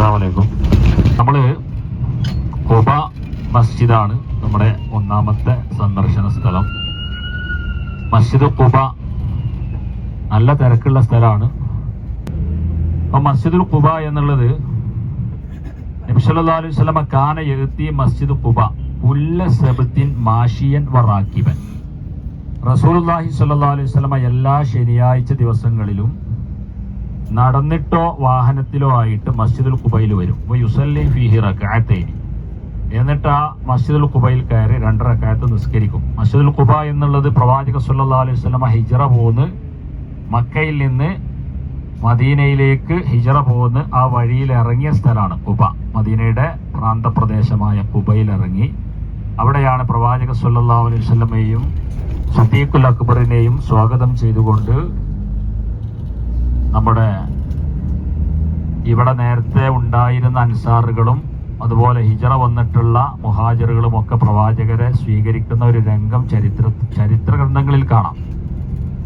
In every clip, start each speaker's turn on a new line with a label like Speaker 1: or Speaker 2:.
Speaker 1: അസ്സലാമു നമ്മൾ ഖുബ മസ്ജിദാണ് നമ്മുടെ ഒന്നാമത്തെ സന്ദർശന സ്ഥലം. മസ്ജിദ് ഖുബ നല്ല തിരക്കുള്ള സ്ഥലമാണ്. അപ്പം മസ്ജിദുൽ ഖുബ എന്നുള്ളത് നബി സല്ലല്ലാഹു അലൈഹി വസല്ലം കാന യഅതി മസ്ജിദ് ഖുബ കുല്ല സബ്തിൻ മാഷിയൻ വറാക്കിബൻ. റസൂലുള്ളാഹി സ്വല്ലല്ലാഹു അലൈഹി വസല്ലം എല്ലാ ശനിയാഴ്ച ദിവസങ്ങളിലും നടന്നിട്ടോ വാഹനത്തിലോ ആയിട്ട് മസ്ജിദുൽ ഖുബയിൽ വരും. യുസല്ലി ഫീഹി റക്അത്തൈനി. എന്നിട്ട് ആ മസ്ജിദുൽ ഖുബയിൽ കയറി 2 റക്അത്ത് നിസ്കരിക്കും. മസ്ജിദുൽ ഖുബ എന്നുള്ളത് പ്രവാചക സ്വല്ലല്ലാഹു അലൈഹി വസല്ലം ഹിജ്റ പോന്ന് മക്കയിൽ നിന്ന് മദീനയിലേക്ക് ഹിജ്റ പോന്ന് ആ വഴിയിൽ ഇറങ്ങിയ സ്ഥലമാണ് ഖുബ. മദീനയുടെ പ്രാന്തപ്രദേശമായ ഖുബയിൽ ഇറങ്ങി അവിടെയാണ് പ്രവാചക സ്വല്ലല്ലാഹു അലൈഹി വസല്ലമയെയും സിദ്ദീഖുൽ അക്ബറിനെയും സ്വാഗതം ചെയ്തുകൊണ്ട് നമ്മുടെ ഇവിടെ നേരത്തെ ഉണ്ടായിരുന്ന അൻസാറുകളും അതുപോലെ ഹിജ്റ വന്നിട്ടുള്ള മുഹാജിറുകളും ഒക്കെ പ്രവാചകരെ സ്വീകരിക്കുന്ന ഒരു രംഗം ചരിത്ര ഗ്രന്ഥങ്ങളിൽ കാണാം.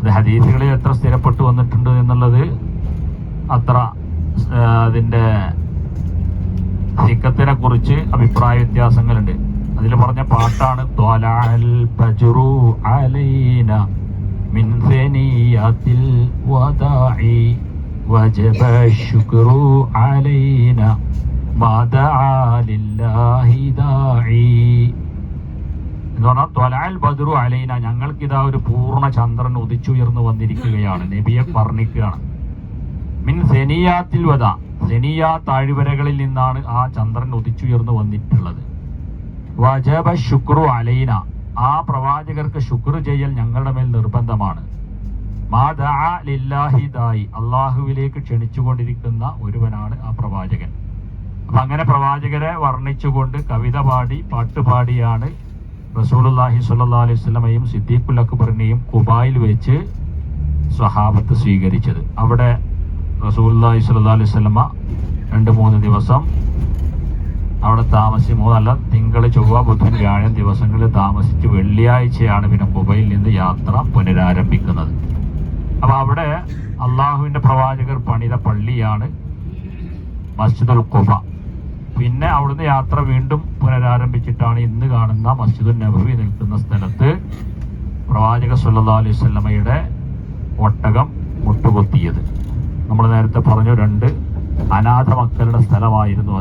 Speaker 1: അത് ഹദീസുകളിൽ എത്ര സ്ഥിരപ്പെട്ടു വന്നിട്ടുണ്ട് എന്നുള്ളത് അത്ര അതിൻ്റെ സിക്കത്തിനെ കുറിച്ച് അഭിപ്രായ വ്യത്യാസങ്ങളുണ്ട്. അതിൽ പറഞ്ഞ പാട്ടാണ് ത്വലഅൽ ബജ്റു അലൈന മിൻ സനിയാത്തിൽ വദാഇ വജബ ശുക്രു അലൈന മാ ദഅ ലില്ലാഹി ദാഇ എന്ന് പറഞ്ഞാൽ ത്വലഅൽ ബദ്റു അലൈന, ഞങ്ങൾക്കിതാ ഒരു പൂർണ്ണ ചന്ദ്രൻ ഉദിച്ചുയർന്നു വന്നിരിക്കുകയാണ്. നബിയെ വർണ്ണിക്കുകയാണ്. മിൻ സനിയാത്തിൽ വദാ, സെനിയ താഴ്വരകളിൽ നിന്നാണ് ആ ചന്ദ്രൻ ഉദിച്ചുയർന്നു വന്നിട്ടുള്ളത്. വജബ ശുക്രു അലൈന, ആ പ്രവാചകർക്ക് ശുക്ർ ചെയ്യൽ ഞങ്ങളുടെ മേൽ നിർബന്ധമാണ്. മാ ദഅ ലില്ലാഹി ദാഇ, അള്ളാഹുവിലേക്ക് ക്ഷണിച്ചുകൊണ്ടിരിക്കുന്ന ഒരുവനാണ് ആ പ്രവാചകൻ. അപ്പൊ അങ്ങനെ പ്രവാചകരെ വർണ്ണിച്ചുകൊണ്ട് കവിത പാടി പാട്ടുപാടിയാണ് റസൂലുള്ളാഹി സ്വല്ലല്ലാഹു അലൈഹി വസല്ലമയും സിദ്ദീഖുൽ അക്ബറിനെയും ഖുബായിൽ വെച്ച് സ്വഹാബത്ത് സ്വീകരിച്ചത്. അവിടെ റസൂലുള്ളാഹി സ്വല്ലല്ലാഹു അലൈഹി വസല്ലമ 2-3 ദിവസം അവിടെ താമസിച്ച് തിങ്കൾ ചൊവ്വ ബുധൻ വ്യാഴം ദിവസങ്ങളിൽ താമസിച്ച് വെള്ളിയാഴ്ചയാണ് പിന്നെ ഖുബയിൽ നിന്ന് യാത്ര പുനരാരംഭിക്കുന്നത്. അപ്പൊ അവിടെ അള്ളാഹുവിന്റെ പ്രവാചകർ പണിത പള്ളിയാണ് മസ്ജിദുൽ ഖുബ. പിന്നെ അവിടുന്ന് യാത്ര വീണ്ടും പുനരാരംഭിച്ചിട്ടാണ് ഇന്ന് കാണുന്ന മസ്ജിദുൻ നബവി നിൽക്കുന്ന സ്ഥലത്ത് പ്രവാചക സ്വല്ലല്ലാഹു അലൈഹി വസല്ലമയുടെ ഒട്ടകം മുട്ടുകുത്തിയത്. നമ്മൾ നേരത്തെ പറഞ്ഞു 2 അനാഥ മക്കളുടെ സ്ഥലമായിരുന്നു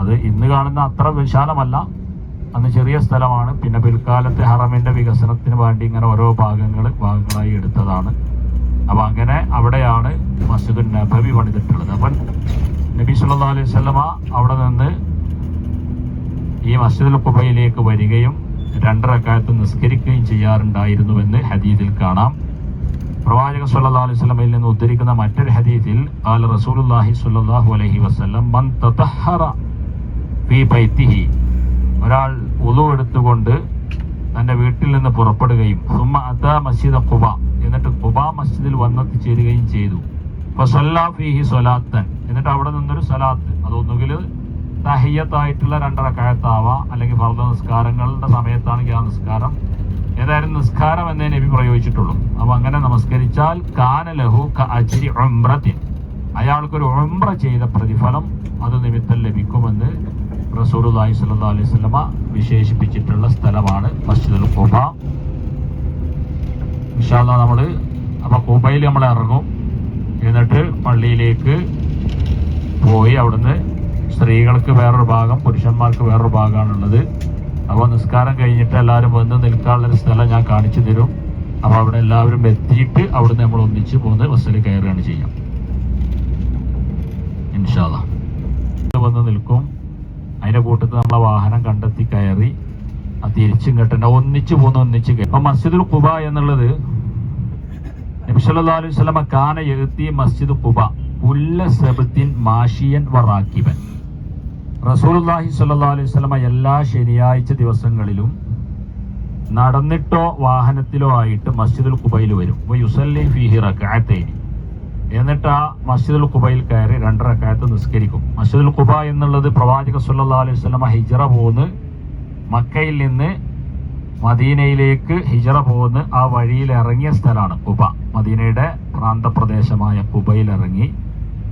Speaker 1: അത് ഇന്ന് കാണുന്ന അത്ര വിശാലമല്ല, അന്ന് ചെറിയ സ്ഥലമാണ്. പിന്നെ പിൽക്കാലത്തെ ഹറമിന്റെ വികസനത്തിന് വേണ്ടി ഇങ്ങനെ ഓരോ ഭാഗങ്ങളായി എടുത്തതാണ്. അപ്പൊ അങ്ങനെ അവിടെയാണ് മസ്ജിദുൻ നബവി പണിതിട്ടുള്ളത്. അപ്പം നബി സല്ലല്ലാഹു അലൈഹി വസല്ലമ അവിടെ നിന്ന് ഈ മസ്ജിദുൽ ഖുബയിലേക്ക് വരികയും 2 റക്അത്ത് നിസ്കരിക്കുകയും ചെയ്യാറുണ്ടായിരുന്നുവെന്ന് ഹദീസിൽ കാണാം. പ്രവാചക സ്വല്ലല്ലാഹു അലൈഹി വസല്ലമയിൽ നിന്ന് ഉദ്ധരിക്കുന്ന മറ്റൊരു ഹദീസിൽ ഖാല റസൂലുള്ളാഹി സ്വല്ലല്ലാഹു അലൈഹി വസല്ലം മൻ തതഹറ ഫീ ബൈതിഹി, ഒരാൾ വുളു എടുത്തുകൊണ്ട് തന്റെ വീട്ടിൽ നിന്ന് പുറപ്പെടുകയും സുമ്മ അതാ മസ്ജിദ ഖുബ, എന്നിട്ട് ഖുബ മസ്ജിദിൽ വന്നെത്തിച്ചേരുകയും ചെയ്തു. ഫസല്ലാ ഫീഹി സ്വലാത്തൻ, എന്നിട്ട് അവിടെ നിന്നൊരു സലാത്ത്, അതൊന്നുകിൽ തഹിയ്യത്തായിട്ടുള്ള 2 റക്അത്താവാം, അല്ലെങ്കിൽ ഫർദ് നിസ്കാരങ്ങളുടെ സമയത്താണെങ്കിൽ ആ നിസ്കാരം, ഏതായാലും നിസ്കാരം എന്നേ നബി പ്രയോഗിച്ചിട്ടുള്ളൂ. അപ്പൊ അങ്ങനെ നമസ്കരിച്ചാൽ കാന ലഹു കഅജ്രി ഉംറത്തിൻ, അയാൾക്കൊരു ഉംറ ചെയ്ത പ്രതിഫലം അത് നിമിത്തം ലഭിക്കുമെന്ന് റസൂലുള്ളാഹി സ്വല്ലല്ലാഹു അലൈഹി വസല്ലമ വിശേഷിപ്പിച്ചിട്ടുള്ള സ്ഥലമാണ് മസ്ജിദുൽ ഖുബ. ഇൻഷാ അല്ലാഹ് നമ്മള് അപ്പൊ ഖുബയിൽ നമ്മൾ ഇറങ്ങും. എന്നിട്ട് പള്ളിയിലേക്ക് പോയി അവിടുന്ന് സ്ത്രീകൾക്ക് വേറൊരു ഭാഗം, പുരുഷന്മാർക്ക് വേറൊരു ഭാഗമാണുള്ളത്. അപ്പോൾ നിസ്കാരം കഴിഞ്ഞിട്ട് എല്ലാവരും വന്ന് നിൽക്കാനുള്ളൊരു സ്ഥലം ഞാൻ കാണിച്ചു തരും. അപ്പോൾ അവിടെ എല്ലാവരും എത്തിയിട്ട് അവിടുന്ന് നമ്മൾ ഒന്നിച്ച് പോന്ന് ബസ്സിൽ കയറുകയാണ് ചെയ്യാം. ഇൻഷാ അല്ലാഹ് വന്ന് നിൽക്കും. അതിന്റെ കൂട്ടത്തിൽ നമ്മളെ വാഹനം കണ്ടെത്തി കയറി തിരിച്ചും കെട്ടണ്ട, ഒന്നിച്ച് കയറി. അപ്പൊ മസ്ജിദുൽ ഖുബ എന്നുള്ളത് നബി സല്ലല്ലാഹു അലൈഹി വസല്ലം കാന യഅതി മസ്ജിദ് ഖുബ കുല്ല സബ്തിൻ മാഷിയൻ വറാക്കിബൻ. റസൂലുള്ളാഹി സ്വല്ലല്ലാഹു അലൈഹി വസല്ലം എല്ലാ ശനിയാഴ്ച ദിവസങ്ങളിലും നടന്നിട്ടോ വാഹനത്തിലോ ആയിട്ട് മസ്ജിദുൽ ഖുബയിൽ വരും. യുസല്ലി ഫീഹി റക്അത്തൈനി, എന്നിട്ട് ആ മസ്ജിദുൽ ഖുബയിൽ കയറി 2 റക്അത്ത് നിസ്കരിക്കും. മസ്ജിദുൽ ഖുബ എന്നുള്ളത് പ്രവാചക സ്വല്ലല്ലാഹു അലൈഹി വസല്ലം ഹിജ്റ പോന്ന് മക്കയിൽ നിന്ന് മദീനയിലേക്ക് ഹിജ്റ പോന്ന് ആ വഴിയിൽ ഇറങ്ങിയ സ്ഥലമാണ് ഖുബ. മദീനയുടെ പ്രാന്തപ്രദേശമായ ഖുബയിൽ ഇറങ്ങി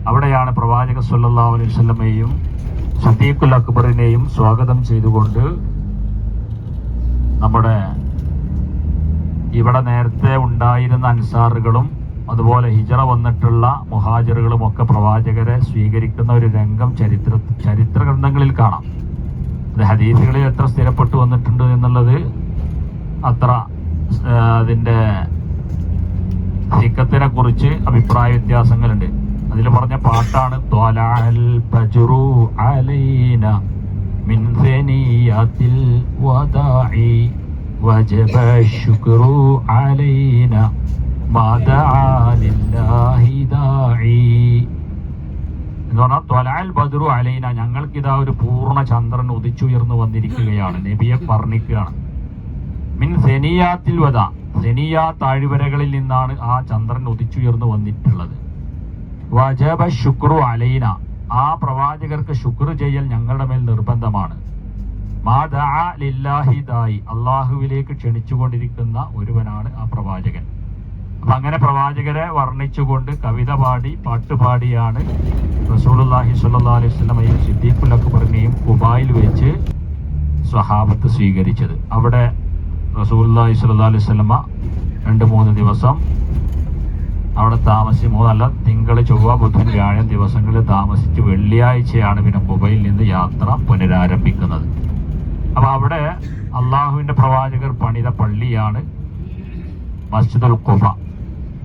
Speaker 1: അവിടെയാണ് പ്രവാചക സല്ലല്ലാഹു അലൈഹി വസല്ലമയെയും സിദ്ദീഖുൽ അക്ബറിനെയും സ്വാഗതം ചെയ്തുകൊണ്ട് നമ്മുടെ ഇവിടെ നേരത്തെ ഉണ്ടായിരുന്ന അൻസാറുകളും അതുപോലെ ഹിജറ വന്നിട്ടുള്ള മുഹാജിറുകളും ഒക്കെ പ്രവാചകരെ സ്വീകരിക്കുന്ന ഒരു രംഗം ചരിത്ര ഗ്രന്ഥങ്ങളിൽ കാണാം. അത് ഹദീസുകളിൽ എത്ര സ്ഥിരപ്പെട്ടു വന്നിട്ടുണ്ട് എന്നുള്ളത് അത്ര അതിൻ്റെ സിക്കത്തിനെ കുറിച്ച് അഭിപ്രായ വ്യത്യാസങ്ങളുണ്ട്. അതിൽ പറഞ്ഞ പാട്ടാണ് ത്വലഅൽ ബജ്റു അലൈന മിൻ സനിയാത്തിൽ വദാഇ വജബ ശുക്രു അലൈന മാ ദഅ ലില്ലാഹി ദാഇ എന്ന് പറഞ്ഞാൽ ത്വലഅൽ ബദ്റു അലൈന, ഞങ്ങൾക്കിതാ ഒരു പൂർണ്ണ ചന്ദ്രൻ ഉദിച്ചുയർന്നു വന്നിരിക്കുകയാണ്. നബിയെ വർണ്ണിക്കുകയാണ്. മിൻ സെനിയാത്തിൽ വദ, സെനിയാ താഴ്വരകളിൽ നിന്നാണ് ആ ചന്ദ്രൻ ഉദിച്ചുയർന്നു വന്നിട്ടുള്ളത്. വജബ ശുക്രു അലൈന, ആ പ്രവാചകർക്ക് ശുക്ർ ചെയ്യൽ ഞങ്ങളുടെ മേൽ നിർബന്ധമാണ്. മാ ദഅ ലില്ലാഹി ദാഇ, അള്ളാഹുവിലേക്ക് ക്ഷണിച്ചുകൊണ്ടിരിക്കുന്ന ഒരുവനാണ് ആ പ്രവാചകൻ. അപ്പൊ അങ്ങനെ പ്രവാചകരെ വർണ്ണിച്ചുകൊണ്ട് കവിത പാടി പാട്ടുപാടിയാണ് റസൂലുള്ളാഹി സ്വല്ലല്ലാഹു അലൈഹി വസല്ലമയും സിദ്ദീഖുൽ അക്ബറിനെയും ഖുബായിൽ വെച്ച് സ്വഹാബത്ത് സ്വീകരിച്ചത്. അവിടെ റസൂലുള്ളാഹി സ്വല്ലല്ലാഹു അലൈഹി വസല്ലമ 2-3 ദിവസം അവിടെ താമസിച്ച്, 3 തിങ്കൾ ചൊവ്വ ബുധൻ വ്യാഴം ദിവസങ്ങളിൽ താമസിച്ച് വെള്ളിയാഴ്ചയാണ് പിന്നെ ഖുബയിൽ നിന്ന് യാത്ര പുനരാരംഭിക്കുന്നത്. അപ്പൊ അവിടെ അള്ളാഹുവിന്റെ പ്രവാചകർ പണിത പള്ളിയാണ് മസ്ജിദുൽ ഖുബ.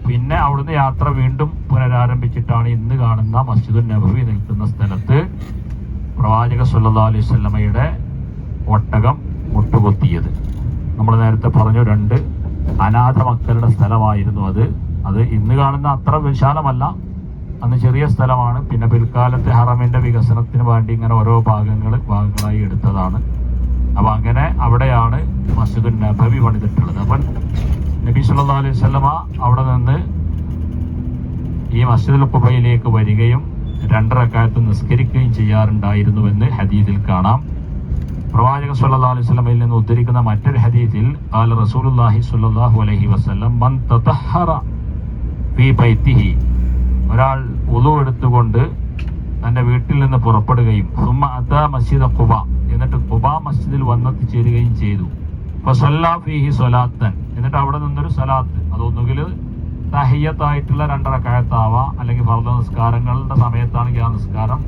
Speaker 1: പിന്നെ അവിടുന്ന് യാത്ര വീണ്ടും പുനരാരംഭിച്ചിട്ടാണ് ഇന്ന് കാണുന്ന മസ്ജിദുൽ നബവി നിൽക്കുന്ന സ്ഥലത്ത് പ്രവാചക സല്ലല്ലാഹു അലൈഹി വസല്ലമയുടെ ഒട്ടകം മുട്ടുകൊത്തിയത്. നമ്മൾ നേരത്തെ പറഞ്ഞു 2 അനാഥ മക്കളുടെ സ്ഥലമായിരുന്നു അത് ഇന്ന് കാണുന്ന അത്ര വിശാലമല്ല, അന്ന് ചെറിയ സ്ഥലമാണ്. പിന്നെ പിൽക്കാലത്തെ ഹറമിന്റെ വികസനത്തിന് വേണ്ടി ഇങ്ങനെ ഓരോ ഭാഗങ്ങളായി എടുത്തതാണ്. അപ്പൊ അങ്ങനെ അവിടെയാണ് മസ്ജിദുൽ നബവി പണിതിട്ടുള്ളത്. അപ്പം നബി സല്ലല്ലാഹു അലൈഹി വസല്ലമ അവിടെ നിന്ന് ഈ മസ്ജിദുൽ ഖുബയിലേക്ക് വരികയും 2 റക്അത്ത് നിസ്കരിക്കുകയും ചെയ്യാറുണ്ടായിരുന്നുവെന്ന് ഹദീസിൽ കാണാം. പ്രവാചക സല്ലല്ലാഹു അലൈഹി വസല്ലമയിൽ നിന്ന് ഉദ്ധരിക്കുന്ന മറ്റൊരു ഹദീസിൽ ഖാല റസൂലുള്ളാഹി സ്വല്ലല്ലാഹു അലൈഹി വസല്ലം മൻ തതഹറ ഫീ ബൈതിഹി, ഒരാൾ വുളു എടുത്തുകൊണ്ട് തന്റെ വീട്ടിൽ നിന്ന് പുറപ്പെടുകയും സുമ്മ അതാ മസ്ജിദ ഖുബ, എന്നിട്ട് ഖുബ മസ്ജിദിൽ വന്നെത്തിച്ചേരുകയും ചെയ്തു. ഫസല്ലാ ഫീഹി സ്വലാത്തൻ, എന്നിട്ട് അവിടെ നിന്നൊരു സ്വലാത്ത്, അതൊന്നുകിൽ തഹിയ്യത്തായിട്ടുള്ള 2 റക്അത്താവാം, അല്ലെങ്കിൽ ഫർദ് നിസ്കാരങ്ങളുടെ സമയത്താണെങ്കിൽ ആ നിസ്കാരം,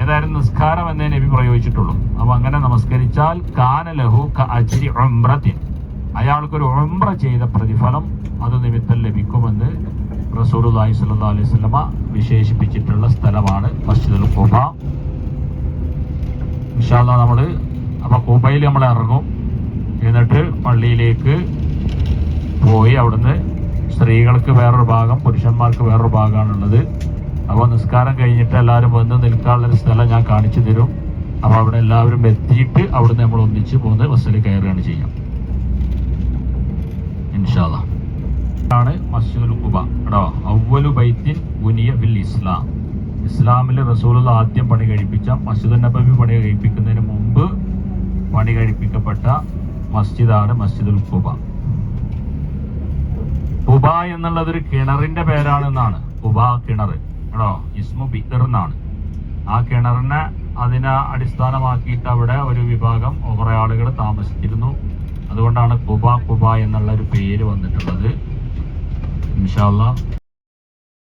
Speaker 1: ഏതായാലും നിസ്കാരം എന്നേ നബി പ്രയോഗിച്ചിട്ടുള്ളൂ. അപ്പൊ അങ്ങനെ നമസ്കരിച്ചാൽ കാന ലഹു കഅജ്രി ഉംറത്തിൻ, അയാൾക്കൊരു ഉംറ ചെയ്ത പ്രതിഫലം അത് നിമിത്തം ലഭിക്കുമെന്ന് റസൂലുള്ളാഹി സ്വല്ലല്ലാഹു അലൈഹി വസല്ലമ വിശേഷിപ്പിച്ചിട്ടുള്ള സ്ഥലമാണ് മസ്ജിദുൽ ഖുബ. ഇൻഷാ അല്ലാഹ് നമ്മൾ അപ്പൊ ഖുബയിൽ നമ്മൾ ഇറങ്ങും. എന്നിട്ട് പള്ളിയിലേക്ക് പോയി അവിടുന്ന് സ്ത്രീകൾക്ക് വേറൊരു ഭാഗം, പുരുഷന്മാർക്ക് വേറൊരു ഭാഗമാണുള്ളത്. അപ്പോൾ നിസ്കാരം കഴിഞ്ഞിട്ട് എല്ലാവരും വന്ന് നിൽക്കാനുള്ളൊരു സ്ഥലം ഞാൻ കാണിച്ചു തരും. അപ്പോൾ അവിടെ എല്ലാവരും എത്തിയിട്ട് അവിടുന്ന് നമ്മൾ ഒന്നിച്ച് പോന്ന് ബസ്സിൽ കയറുകയാണ് ചെയ്യാം ഇൻഷാ അല്ലാഹ്. ആണ് മസ്ജിദുൽ ഖുബ കേട്ടോ. അവ്വലു ബൈത്തിൻ ബുനിയ ഫിൽ ഇസ്ലാം, ഇസ്ലാമിൽ റസൂലുള്ള ആദ്യം പണി കഴിപ്പിച്ച മസ്ജിദുൻ നബവി പണി കഴിപ്പിക്കുന്നതിന് മുമ്പ് പണി കഴിപ്പിക്കപ്പെട്ട മസ്ജിദാണ് മസ്ജിദുൽ ഖുബ. ഖുബ എന്നുള്ളത് ഒരു കിണറിന്റെ പേരാണെന്നാണ്. ഖുബ കിണർ കേട്ടോ, ഇസ്മു ബിദർ എന്നാണ്. ആ കിണറിനെ അതിനെ അടിസ്ഥാനമാക്കിയിട്ട് അവിടെ ഒരു വിഭാഗം കുറെ ആളുകൾ താമസിച്ചിരുന്നു. അതുകൊണ്ടാണ് ഖുബ എന്നുള്ള ഒരു പേര് വന്നിട്ടുള്ളത്. ഇൻഷാ അല്ലാഹ്